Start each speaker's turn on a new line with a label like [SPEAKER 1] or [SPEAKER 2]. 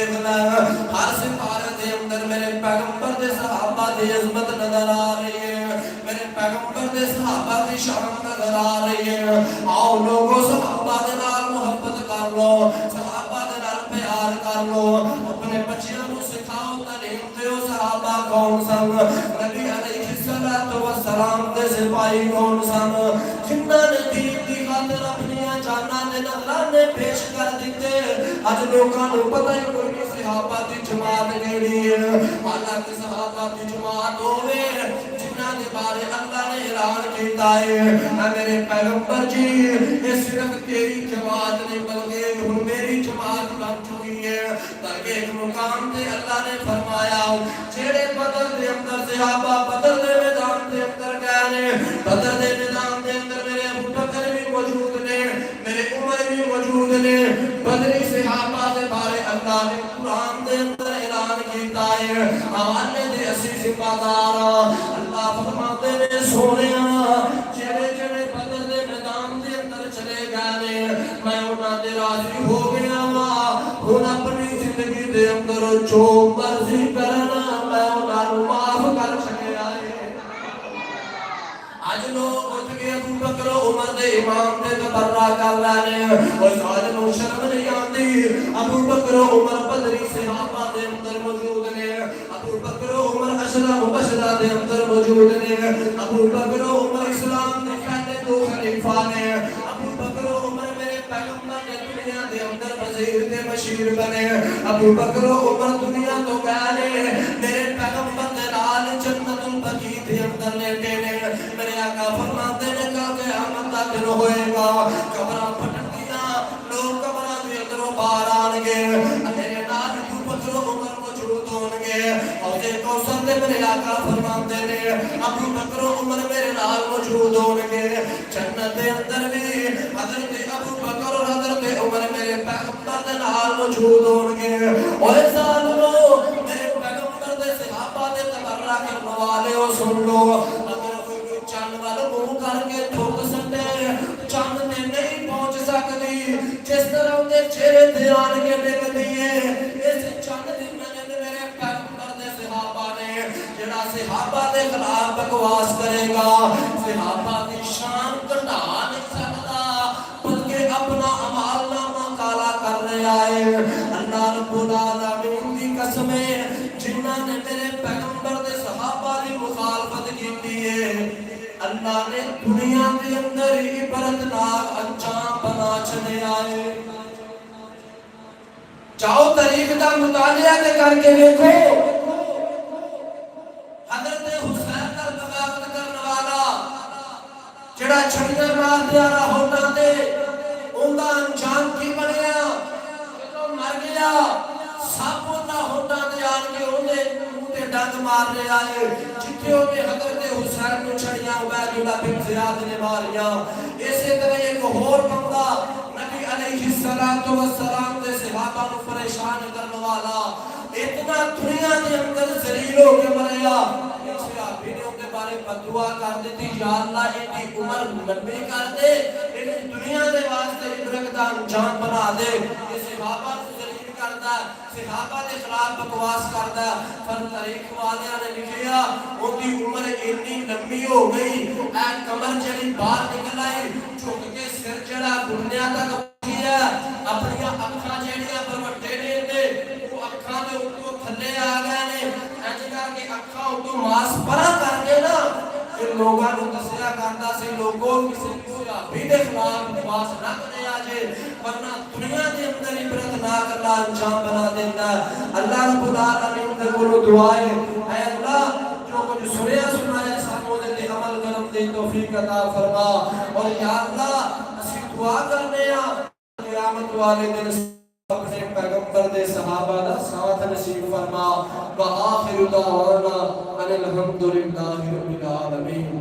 [SPEAKER 1] دیکھنا ہر ستارے دے اندر میرے پیغمبر دے صحابہ دی عظمت نظر آ رہی ہے میرے پیغمبر دے صحابہ دی شان نظر آ رہی ہے آؤ لوگوں صحابہ دے نال محبت کر لو صحابہ دے نال پیار کر لو اپنے بچیاں نو سکھاؤ تعلیم دیو صحابہ کون سن نبی علیہ السلام دے سپاہی کون سن جنہاں نے دین دی خاطر اپنی جاناں دے نذرانے پیش کر دیتے اج لوکاں نوں پتہ ہی کوئی نہیں صحابہ دی جماعت کیڑی ہے حالانکہ صحابہ دی جماعت ہوے جنہاں دے بارے اللہ نے اعلان کیتا ہے اے میرے پیغمبر جی یہ صرف تیری جماعت نہیں بلکہ میری جماعت بن چکی ہے تاکہ ایک مقام تے اللہ نے فرمایا جڑے بدر دے اندر صحابہ بدر دے میدان دے اندر گئے نے بدر دے میدان دے اندر میرے ابو بکر بھی موجود نے میرے عمر بھی موجود نے بدری صحابہ دے بارے اللہ نے قرآن دے اندر اعلان کیتا ہے حوالے دے اسی سپادار اللہ فرماتے نے سونیا جڑے جڑے بدر دے میدان دے اندر چلے گئے نے میں انہاں دے راضی ہو گیا وا ہن اپنی زندگی دے اندر جو مرضی کرنا میں انہاں نوں معاف کر سکیا ہے آج لوگ اٹھ کے ابو بکر عمر دے امام دے تبرہ کر لینے اور ساتھ نو شرم نہیں آتی ابو بکر عمر بدری صحابہ دے اندر موجود نے ابو بکر عمر اشرا مبشرہ دے اندر موجود نے ابو بکر عمر اسلام دے پہلے دو خلیفہ نے ابو بکر عمر میرے پیغمبر نے دنیا دے اندر وزیر دے مشیر بنے ابو بکر عمر دنیا تو گئے میرے پیغمبر دے نال جنت البقیع دے اندر لیٹے نے میرے آقا فرماتے نے کہا کہ قیامت دا دن ہوئے گا قبراں پھٹن گیاں لوگ قبراں دے اندروں باہر آن گے میرے نال ابو بکر عمر موجود ہون گے اور ایک کوثر دے میرے آقا فرماتے نے ابو بکر عمر میرے نال موجود ہون گے جنت دے اندر بھی حضرت ابو بکر اور حضرت عمر میرے پیغمبر دے نال موجود ہون گے اور ظالمو میرے پیغمبر دے صحابہ دے تبرہ کرنے والے ہو سن لو چند والوں منہ کر کے ٹھوک سکتے چند نے نہیں پہنچ سکتی جس طرح انہیں چہرے تے آن کے ڈگ دیے اس چند دن میں میرے پیغمبر دے صحابہ نے جڑا صحابہ دے خلاف بکواس کرے گا صحابہ دی شان گھٹا نہیں سکتا بلکہ اپنا اعمال نامہ کالا کر رہا ہے اللہ رب العالمین دی قسم ہے جنہاں نے میرے پیغمبر دے صحابہ دی مخالفت کی ہے اللہ نے دنیا کے اندر عبرتناک انجام بنا چلے آئے چاہو تاریخ کا مطالعہ کر کے دیکھو حضرت حسین کا بغاوت کرنے والا جڑا چھڑیاں مار دیا رہا ہوتا دے ان کا انجام کی بنیا جب مر گیا سب ہوتا ہوتا دے آن کے انہیں ڈنگ مار لے آئے جتنے ہوئے حضرت حسین کو چھڑیاں عبید اللہ بن زیاد نے ماریا اسی طرح ایک اور بندہ نبی علیہ السلام دے صحابہ کو پریشان کرنے والا اتنا دنیا کے اندر ذلیل ہو کے مریا صحابی نے ان کے بارے بدعا کر دیتی یا اللہ ان کی عمر لمبی کر دے لیکن دنیا کے واسطے عبرت کا انجام بنا دے یہ صحابہ کو ذلیل کرتا ہے صحابہ کے خلاف بکواس کرتا ہے پر تاریخ والیاں نے لکھیا ان کی عمر اتنی لمبی ہو گئی اے کمر جڑی باہر نکل آئی جھک کے سر جڑا گھٹنیاں تک پہنچیا اپنی اکھاں جڑیاں بروٹے نے وہ اکھاں دے اوپر تھلے آ گئے نے انج کر کے اکھاں اوپر ماس پرا کر کے نا کہ لوگاں نوں دسیا کردا سی لوگوں کسی صحابی دے خلاف بکواس نہ کرے آجے ورنہ دنیا دے اندر عبرت نہ کرنا انجام بنا دیتا ہے اللہ رب العالمین دے کولوں دعا ہے اے اللہ جو کچھ سنیا سنایا سانوں دے عمل کرن دی توفیق عطا فرما اور یا اللہ اسی دعا کرنے ہاں قیامت والے دن اپنے پیغمبر دے صحابہ دا ساتھ نصیب فرما وآخر دعوانا ان الحمدللہ رب العالمین